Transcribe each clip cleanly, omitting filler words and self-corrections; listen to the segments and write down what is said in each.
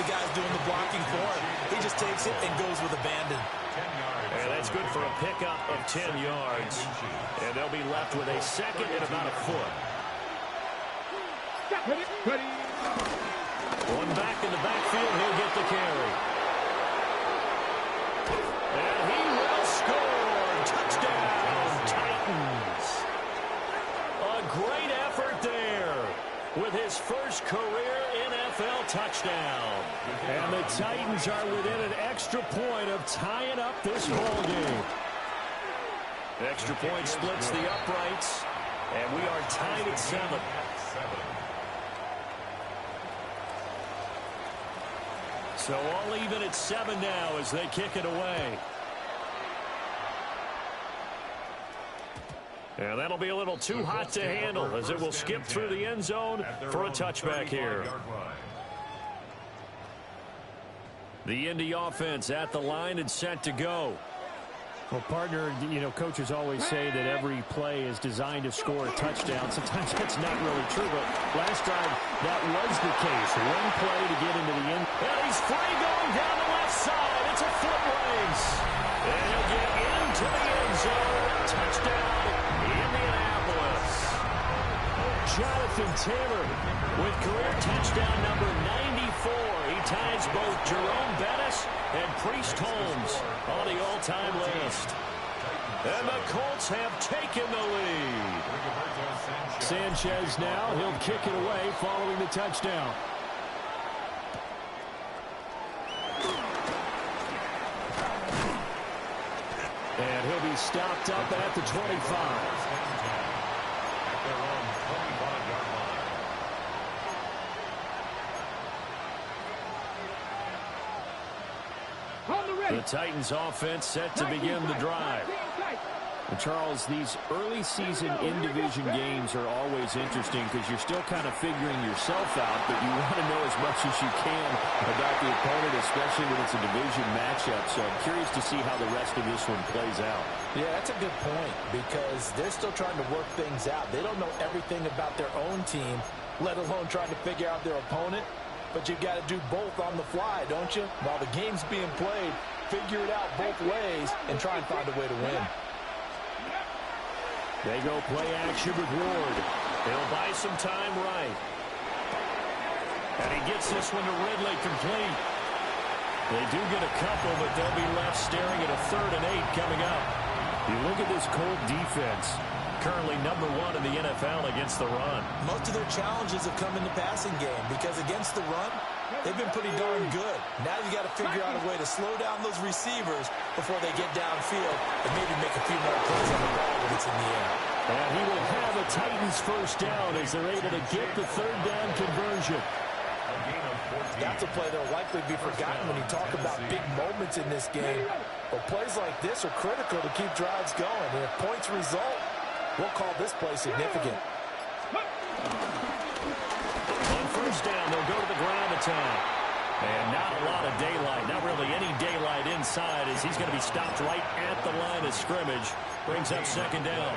the guys doing the blocking for him. He just takes it and goes with abandon. And that's good for a pickup of 10 yards. And they'll be left with a second and about a foot. One back in the backfield, he'll get the carry. And he will score. Touchdown, Titans. A great effort there with his first career NFL touchdown. And the Titans are within an extra point of tying up this ball game. Extra point splits the uprights, and we are tied at 7. So all even at 7 now as they kick it away. And that'll be a little too hot to handle as it will skip through the end zone for a touchback here. The Indy offense at the line and set to go. Well, partner, you know, coaches always say that every play is designed to score a touchdown. Sometimes that's not really true, but last drive that was the case. One play to get into the end. And he's free going down the left side. It's a foot race. And he'll get into the end zone. Touchdown, Indianapolis. Jonathan Taylor with career touchdown number 94. He ties both Jerome Bettis and Priest Holmes on the all-time list. And the Colts have taken the lead. Sanchez now, he'll kick it away following the touchdown. And he'll be stopped up at the 25. The Titans offense set to begin the drive. And Charles, these early season in-division games are always interesting because you're still kind of figuring yourself out, but you want to know as much as you can about the opponent, especially when it's a division matchup. So I'm curious to see how the rest of this one plays out. Yeah, that's a good point because they're still trying to work things out. They don't know everything about their own team, let alone trying to figure out their opponent. But you've got to do both on the fly, don't you? While the game's being played, figure it out both ways and try and find a way to win. They go play action with Ward. They'll buy some time right. And he gets this one to Ridley complete. They do get a couple, but they'll be left staring at a 3rd and 8 coming up. You look at this Colt defense. Currently number 1 in the NFL against the run. Most of their challenges have come in the passing game because against the run, they've been pretty darn good. Now you got to figure out a way to slow down those receivers before they get downfield and maybe make a few more plays on the ball when it's in the air. And he will have a Titans first down as they're able to get the 3rd down conversion. That's a play that will likely be forgotten when you talk about big moments in this game. But plays like this are critical to keep drives going. And if points result, we'll call this play significant. On first down, they'll go to the ground attack. And not a lot of daylight, not really any daylight inside as he's going to be stopped right at the line of scrimmage. Brings up 2nd down.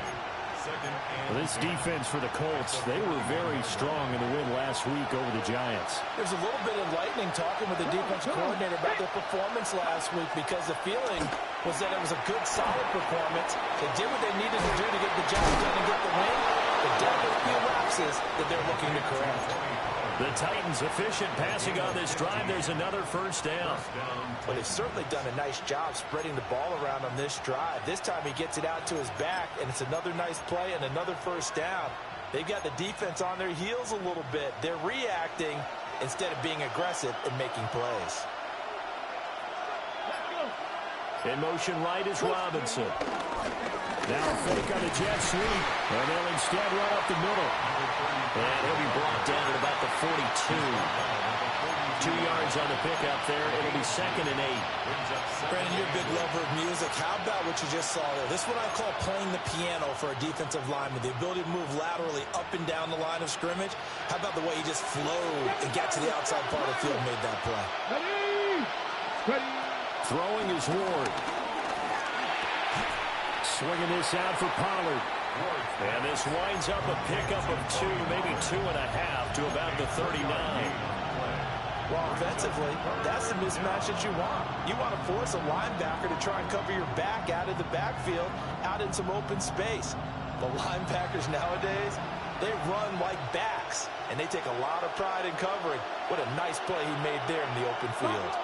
Well, this defense for the Colts, they were very strong in the win last week over the Giants. There's a little bit enlightening talking with the defense coordinator about their performance last week because the feeling was that it was a good, solid performance. They did what they needed to do to get the job done and get the win. But there are a few lapses that they're looking to correct. The Titans efficient passing on this drive. There's another first down. But they've certainly done a nice job spreading the ball around on this drive. This time he gets it out to his back, and it's another nice play and another first down. They've got the defense on their heels a little bit. They're reacting instead of being aggressive and making plays. In motion right is Robinson. Now a fake on a jet sweep, and they'll instead run up the middle. And he'll be brought down at about the 42. 2 yards on the pickup there. It'll be 2nd and 8. Brandon, you're a big lover of music. How about what you just saw there? This is what I call playing the piano for a defensive lineman. The ability to move laterally up and down the line of scrimmage. How about the way he just flowed and got to the outside part of the field and made that play? Ready. Throwing is Ward. Swinging this out for Pollard. And this winds up a pickup of 2, maybe 2.5 to about the 39. Well, offensively, that's the mismatch that you want. You want to force a linebacker to try and cover your back out of the backfield, out in some open space. The linebackers nowadays, they run like backs, and they take a lot of pride in covering. What a nice play he made there in the open field.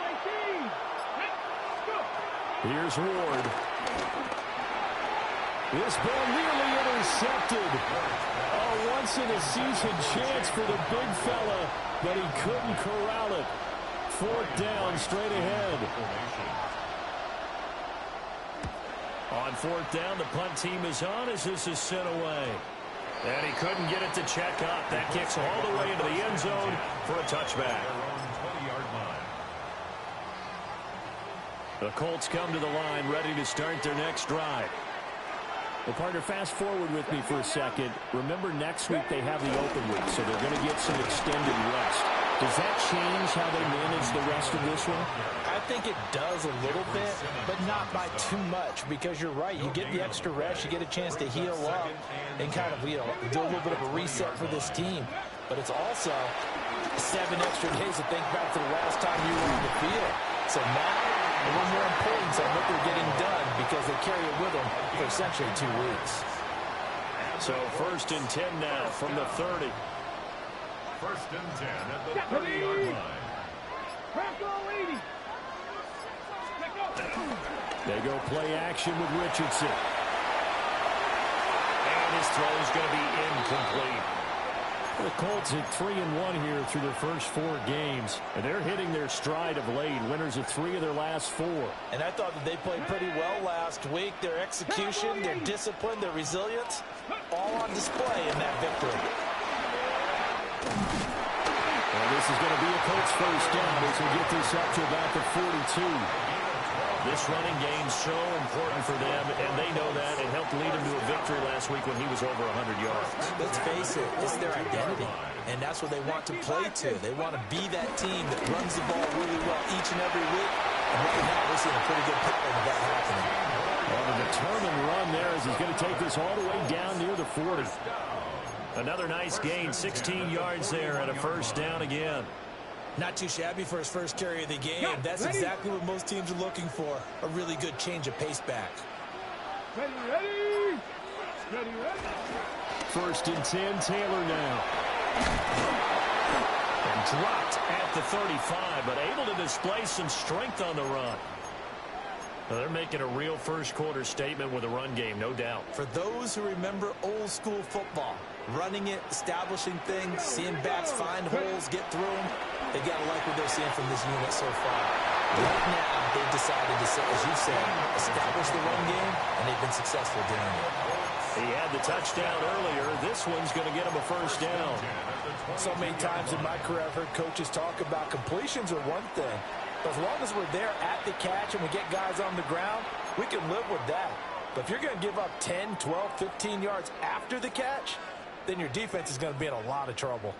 Here's Ward. This ball nearly intercepted. A once-in-a-season chance for the big fella, but he couldn't corral it. 4th down, straight ahead. On 4th down, the punt team is on as this is sent away. And he couldn't get it to check up. That kicks all the way into the end zone for a touchback. The Colts come to the line, ready to start their next drive. Well, partner, fast forward with me for a second. Remember, next week they have the open week, so they're going to get some extended rest. Does that change how they manage the rest of this one? I think it does a little bit, but not by too much, because you're right. You get the extra rest, you get a chance to heal up and kind of, do a little bit of a reset for this team. But it's also 7 extra days to think back to the last time you were on the field. So now, a little more importance on what they're getting done because they carry it with them for essentially 2 weeks. So 1st and 10 now from the 30. 1st and 10 at the 30-yard line. They go play action with Richardson. And his throw is going to be incomplete. The Colts at 3-1 here through their first 4 games. And they're hitting their stride of late. Winners of 3 of their last 4. And I thought that they played pretty well last week. Their execution, their discipline, their resilience, all on display in that victory. Well, this is going to be a Colts first down as we get this up to about the 42. This running game so important for them, and they know that. It helped lead them to a victory last week when he was over 100 yards. Let's face it, it's their identity, and that's what they want to play to. They want to be that team that runs the ball really well each and every week, and right now we're seeing a pretty good pattern of that happening. Well, the determined run there as he's going to take this all the way down near the 40. Another nice gain, 16 yards there, and a first down again. Not too shabby for his first carry of the game. That's exactly what most teams are looking for. A really good change of pace back. Ready. 1st and 10, Taylor now. And dropped at the 35, but able to display some strength on the run. Well, they're making a real first quarter statement with a run game, no doubt. For those who remember old school football, running it, establishing things, seeing backs find holes, get through them, they got to like what they're seeing from this unit so far. Right now, they've decided to, as you said, establish the run game, and they've been successful doing it. He had the touchdown earlier. This one's going to get him a first down. So many times in my career, I've heard coaches talk about completions are one thing. But as long as we're there at the catch and we get guys on the ground, we can live with that. But if you're going to give up 10, 12, 15 yards after the catch, then your defense is going to be in a lot of trouble.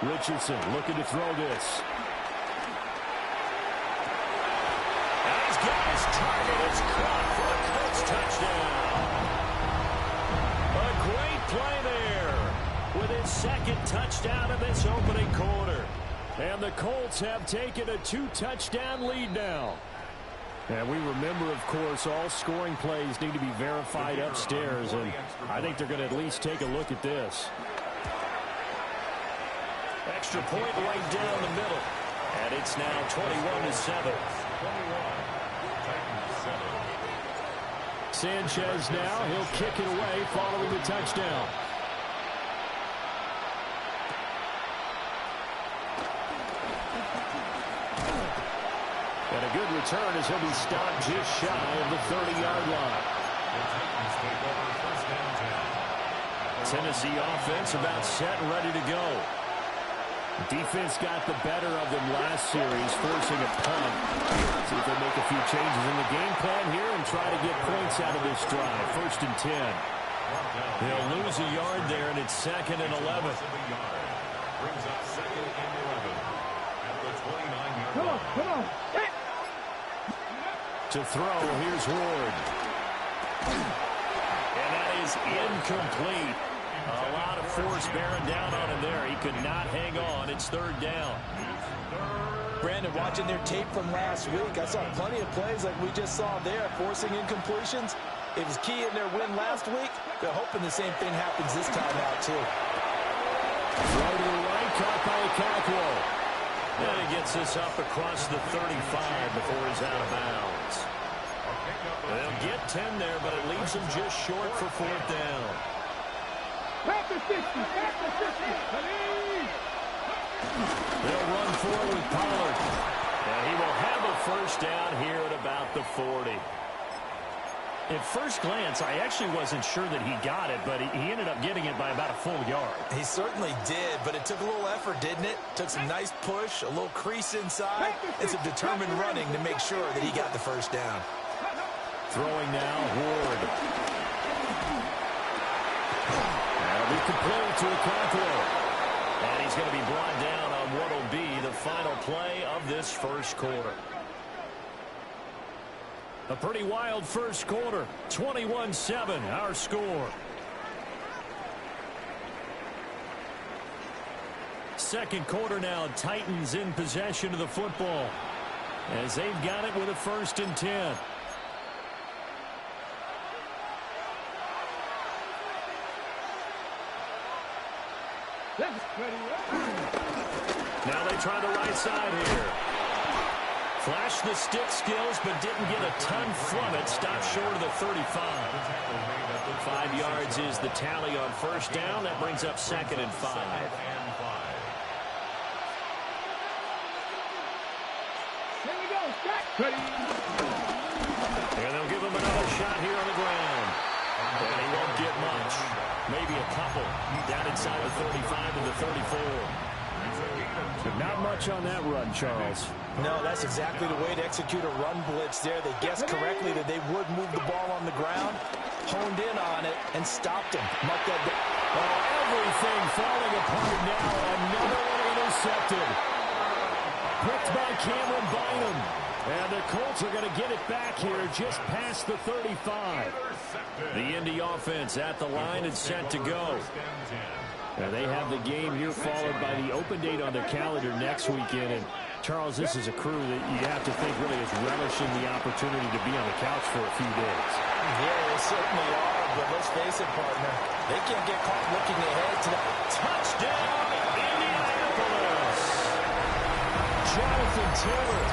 Richardson looking to throw this. And he's got his target. It's caught for a Colts touchdown. A great play there with his 2nd touchdown of this opening quarter. And the Colts have taken a 2-touchdown lead now. And we remember, of course, all scoring plays need to be verified upstairs. And I think they're going to at least take a look at this. Extra point right down the middle. And it's now 21-7. Sanchez now, he'll kick it away following the touchdown. And a good return as he'll be stopped just shy of the 30-yard line. Tennessee offense about set and ready to go. Defense got the better of them last series, forcing a punt. See if they make a few changes in the game plan here and try to get points out of this drive. 1st and 10. They'll lose a yard there, and it's 2nd and 11. Brings up 2nd and 11 at the 29-yard line. Come on. To throw, here's Ward. And that is incomplete. A lot of force bearing down on him there. He could not hang on. It's third down. Brandon, watching their tape from last week, I saw plenty of plays like we just saw there, forcing incompletions. It was key in their win last week. They're hoping the same thing happens this time out, too. Throw to the right, caught by Cockrell. And he gets this up across the 35 before he's out of bounds. They'll get 10 there, but it leaves them just short for fourth down. Back to 60, back to 60. They'll run forward with Pollard. And he will have a first down here at about the 40. At first glance, I actually wasn't sure that he got it, but he ended up getting it by about a full yard. He certainly did, but it took a little effort, didn't it? Took some nice push, a little crease inside, and some determined running to make sure that he got the first down. Throwing now, Ward. That'll be complete to Cockrell. And he's going to be brought down on what will be the final play of this first quarter. A pretty wild first quarter. 21-7, our score. Second quarter now, Titans in possession of the football as they've got it with a 1st and 10. Now they try the right side here. Flashed the stick skills, but didn't get a ton from it. Stopped short of the 35. 5 yards is the tally on first down. That brings up 2nd and 5. Here we go, Jack. And they'll give him another shot here on the ground. And he won't get much. Maybe a couple. Down inside the 35 to the 34. Not much on that run, Charles. No, that's exactly the way to execute a run blitz there. They guessed correctly that they would move the ball on the ground, honed in on it, and stopped him. Mark that down. Oh, everything falling apart now. Another one intercepted. Picked by Cameron Bynum. And the Colts are going to get it back here just past the 35. The Indy offense at the line and set to go. Now they have the game here followed by the open date on their calendar next weekend. And Charles, this is a crew that you have to think really is relishing the opportunity to be on the couch for a few days. Yeah, they certainly are, but let's face it, partner. They can't get caught looking ahead to the Touchdown, Indianapolis! Jonathan Taylor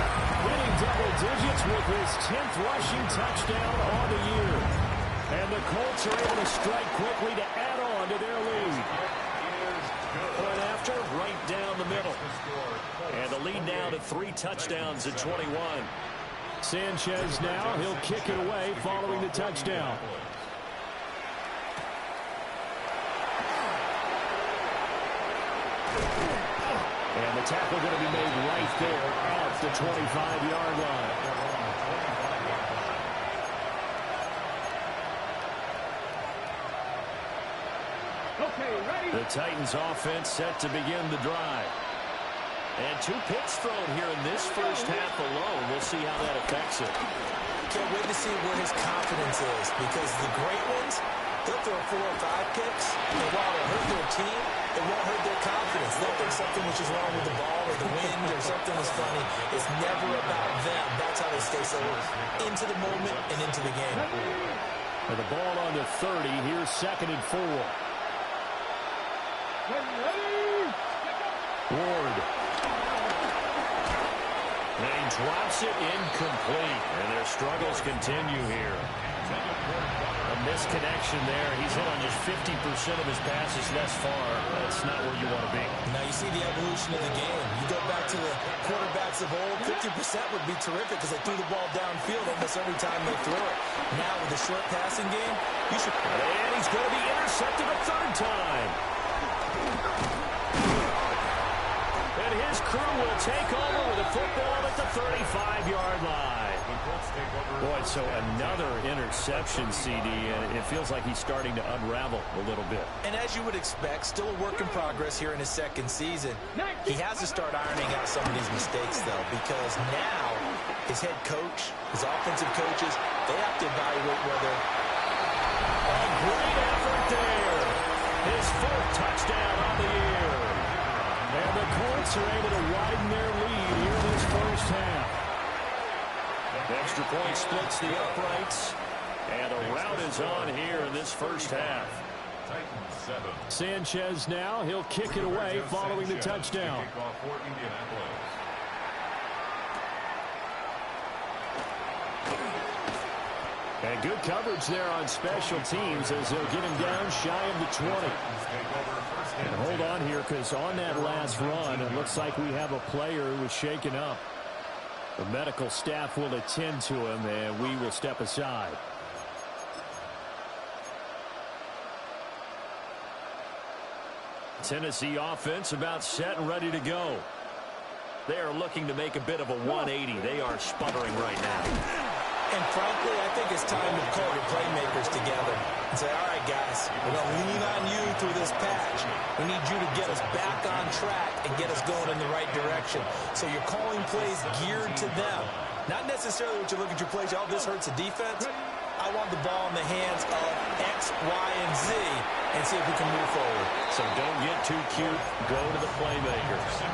winning double digits with his 10th rushing touchdown on the year. And the Colts are able to strike quickly to add on to their lead. Point after, right down the middle. And the lead now to 3 touchdowns at 21. Sanchez now, he'll kick it away following the touchdown. And the tackle going to be made right there at the 25-yard line. The Titans offense set to begin the drive. And 2 picks thrown here in this first half alone. We'll see how that affects it. Can't wait to see where his confidence is, because the great ones, they'll throw 4 or 5 picks, and while it hurt their team, it won't hurt their confidence. They'll think something which is wrong with the ball or the wind or something is funny. It's never about them. That's how they stay so into the moment and into the game. And the ball on the 30. Here's 2nd and 4. Ward. And he drops it incomplete. And their struggles continue here. A misconnection there. He's hit on just 50% of his passes thus far. That's not where you want to be. Now you see the evolution of the game. You go back to the quarterbacks of old, 50% would be terrific because they threw the ball downfield almost every time they threw it. Now with the short passing game, you should... And he's going to be intercepted a 3rd time. And his crew will take over with the football at the 35-yard line. Boy, so another interception, CD, and it feels like he's starting to unravel a little bit. And as you would expect, still a work in progress here in his 2nd season. He has to start ironing out some of these mistakes, though, because now his head coach, his offensive coaches, they have to evaluate whether great effort there. His fourth touchdown on the year. And the Colts are able to widen their lead here in this first half. Extra point splits the uprights. And a rout is on here in this first half. Sanchez now. He'll kick it away following the touchdown. And good coverage there on special teams as they'll get him down shy of the 20. And hold on here, because on that last run, it looks like we have a player who was shaken up. The medical staff will attend to him, and we will step aside. Tennessee offense about set and ready to go. They are looking to make a bit of a 180. They are sputtering right now. And frankly, I think it's time to call your playmakers together and say, all right, guys, we're going to lean on you through this patch. We need you to get us back on track and get us going in the right direction. So you're calling plays geared to them. Not necessarily what you look at your plays, oh, this hurts the defense. I want the ball in the hands of X, Y, and Z and see if we can move forward. So don't get too cute. Go to the playmakers.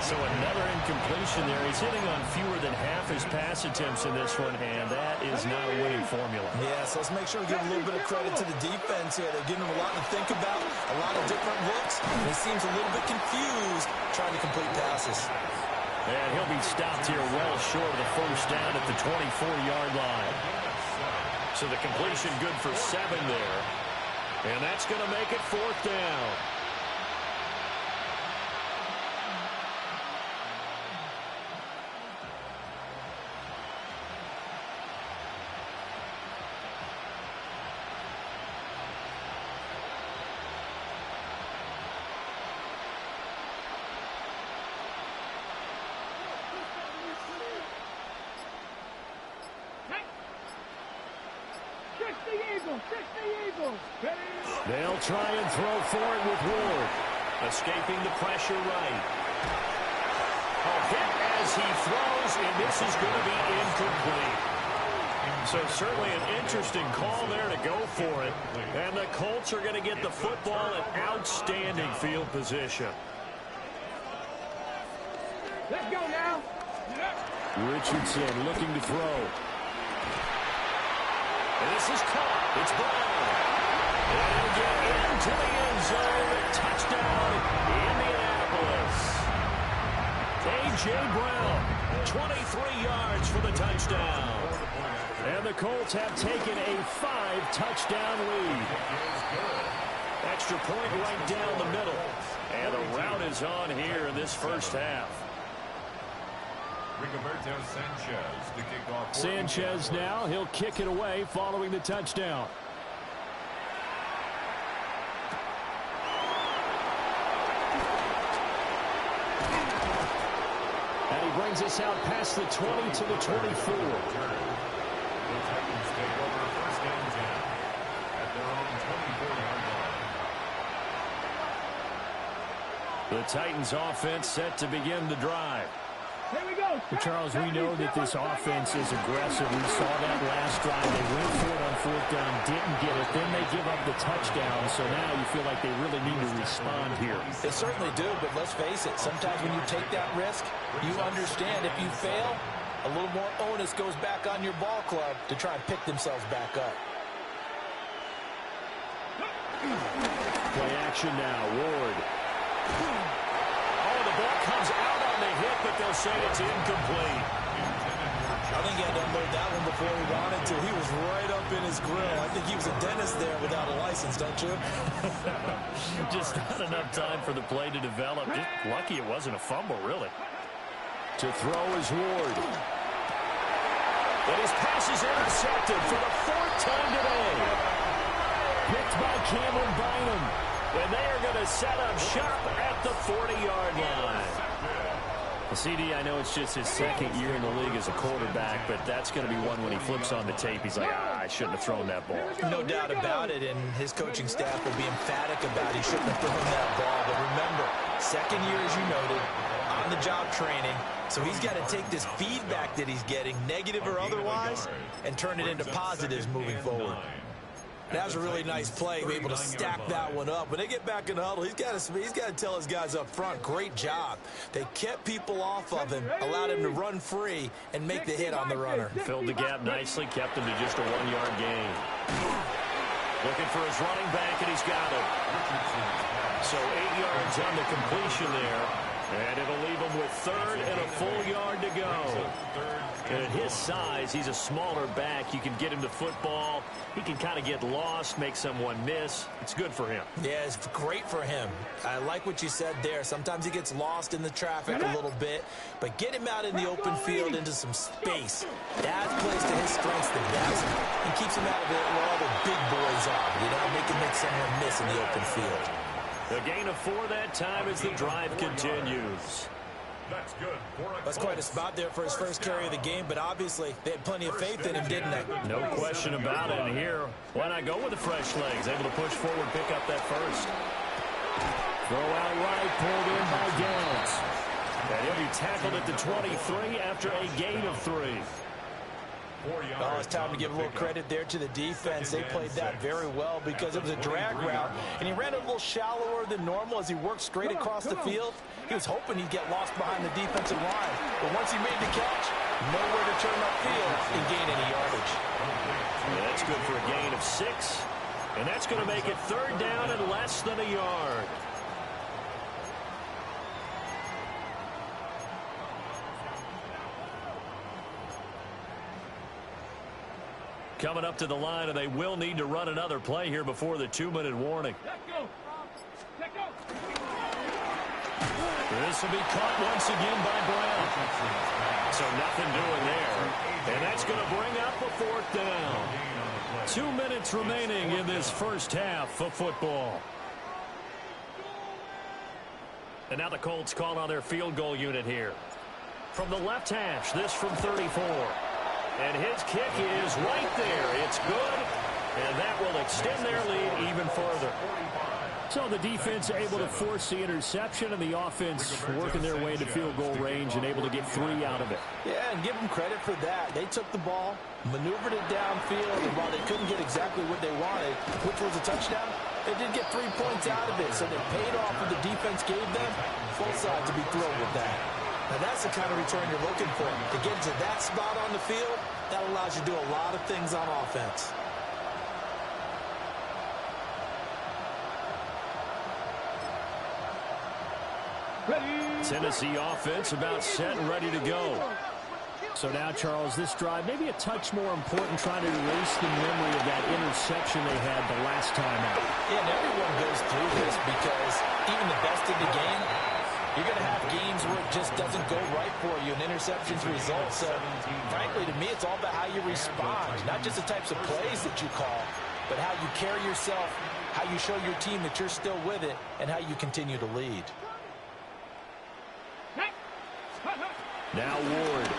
So another incompletion there. He's hitting on fewer than half his pass attempts in this one, and that is not a winning formula. Yeah, so let's make sure we give a little bit of credit to the defense here. They're giving him a lot to think about, a lot of different looks, and he seems a little bit confused trying to complete passes. And he'll be stopped here well short of the first down at the 24-yard line. So the completion good for 7 there. And that's going to make it 4th down. They'll try and throw for it with Ward. Escaping the pressure right. A hit as he throws, and this is going to be incomplete. So certainly an interesting call there to go for it. And the Colts are going to get the football in outstanding field position. Let's go now. Richardson looking to throw. And this is caught. It's Brown. And he'll get into the end zone. Touchdown, Indianapolis. A.J. Brown, 23 yards for the touchdown. And the Colts have taken a 5-touchdown lead. Extra point right down the middle. And the rout is on here in this first half. Sanchez now. He'll kick it away following the touchdown. And he brings us out past the 20 to the 24. The Titans offense set to begin the drive. Here we go. Well, Charles, we know that this offense is aggressive. We saw that last drive. They went for it on 4th down, didn't get it. Then they give up the touchdown. So now you feel like they really need to respond here. They certainly do, but let's face it. Sometimes when you take that risk, you understand if you fail, a little more onus goes back on your ball club to try and pick themselves back up. Play action now. Ward. Oh, the ball comes out on the hit, but they'll say it's incomplete. I think he had to unload that one before he wanted to. He was right up in his grill. I think he was a dentist there without a license, don't you? Just not enough time for the play to develop. Just lucky it wasn't a fumble, really. To throw is Ward. But his pass is intercepted for the 4th time today. Picked by Cameron Bynum. And they are going to set up shop at the 40-yard line. Well, CD, I know it's just his 2nd year in the league as a quarterback, but that's going to be one when he flips on the tape. He's like, I shouldn't have thrown that ball. No doubt about it, and his coaching staff will be emphatic about he shouldn't have thrown that ball. But remember, 2nd year, as you noted, on-the-job training. So he's got to take this feedback that he's getting, negative or otherwise, and turn it into positives moving forward. That was a really nice play, able to stack that one up. When they get back in the huddle, he's got to tell his guys up front, great job. They kept people off of him, allowed him to run free and make the hit on the runner. Filled the gap nicely, kept him to just a 1-yard gain. Looking for his running back, and he's got him. So 8 yards on the completion there. And it'll leave him with 3rd and a full yard to go. And at his size, he's a smaller back. You can get him to football. He can kind of get lost, make someone miss. It's good for him. Yeah, it's great for him. I like what you said there. Sometimes he gets lost in the traffic a little bit. But get him out in the open field into some space. That plays to his strengths the best and keeps him out of it where all the big boys are. You know, make someone miss in the open field. The gain of 4 that time as the drive continues. That's good. That's quite a spot there for his first carry of the game, but obviously they had plenty of faith in him, didn't they? No question about it. And here, why not go with the fresh legs? Able to push forward, pick up that first. Throw out right, pulled in by Downs. And he'll be tackled at the 23 after a gain of 3. Oh, it's time to give a little credit there to the defense. They played that very well because it was a drag route, and he ran a little shallower than normal as he worked straight across the field. He was hoping he'd get lost behind the defensive line, but once he made the catch, nowhere to turn upfield and gain any yardage. Yeah, that's good for a gain of 6, and that's going to make it 3rd down and less than a yard. Coming up to the line, and they will need to run another play here before the 2-minute warning. This will be caught once again by Brown. So nothing doing there. And that's going to bring up a 4th down. 2 minutes remaining in this first half of football. And now the Colts call on their field goal unit here. From the left hash, this from 34. And his kick is right there. It's good, and that will extend their lead even further. So the defense able to force the interception, and the offense working their way to field goal range and able to get 3 out of it. Yeah, and give them credit for that. They took the ball, maneuvered it downfield, and while they couldn't get exactly what they wanted, which was a touchdown, they did get 3 points out of it. So they paid off what the defense gave them. Full side to be thrilled with that. Now, that's the kind of return you're looking for. To get to that spot on the field, that allows you to do a lot of things on offense. Tennessee offense about set and ready to go. So now, Charles, this drive maybe a touch more important, trying to erase the memory of that interception they had the last time out. Yeah, and everyone goes through this because even the best in the game, you're going to have games where it just doesn't go right for you, and interceptions result. So, frankly, to me, it's all about how you respond, not just the types of plays that you call, but how you carry yourself, how you show your team that you're still with it, and how you continue to lead. Now Ward.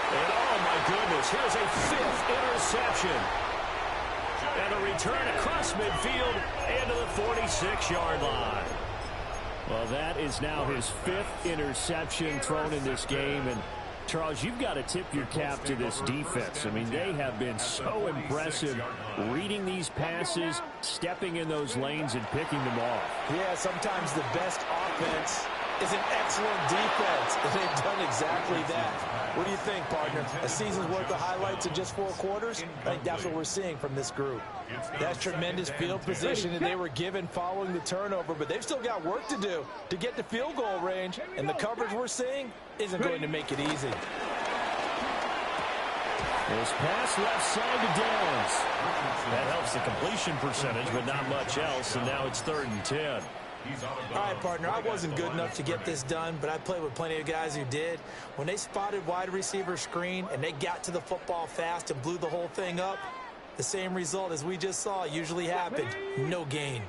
And oh my goodness, here's a 5th interception. And a return across midfield and to the 46-yard line. Well, that is now his 5th interception thrown in this game. And, Charles, you've got to tip your cap to this defense. I mean, they have been so impressive reading these passes, stepping in those lanes, and picking them off. Yeah, sometimes the best offense is an excellent defense, and they've done exactly that. What do you think, partner? A season's worth of highlights in just 4 quarters? I think that's what we're seeing from this group. That's tremendous field position that they were given following the turnover, but they've still got work to do to get to field goal range, and the coverage we're seeing isn't going to make it easy. This pass left side to Downs. That helps the completion percentage, but not much else, and now it's 3rd and 10. All right, partner, I wasn't good enough to get this done, but I played with plenty of guys who did. When they spotted wide receiver screen and they got to the football fast and blew the whole thing up, the same result as we just saw usually happened. No gain.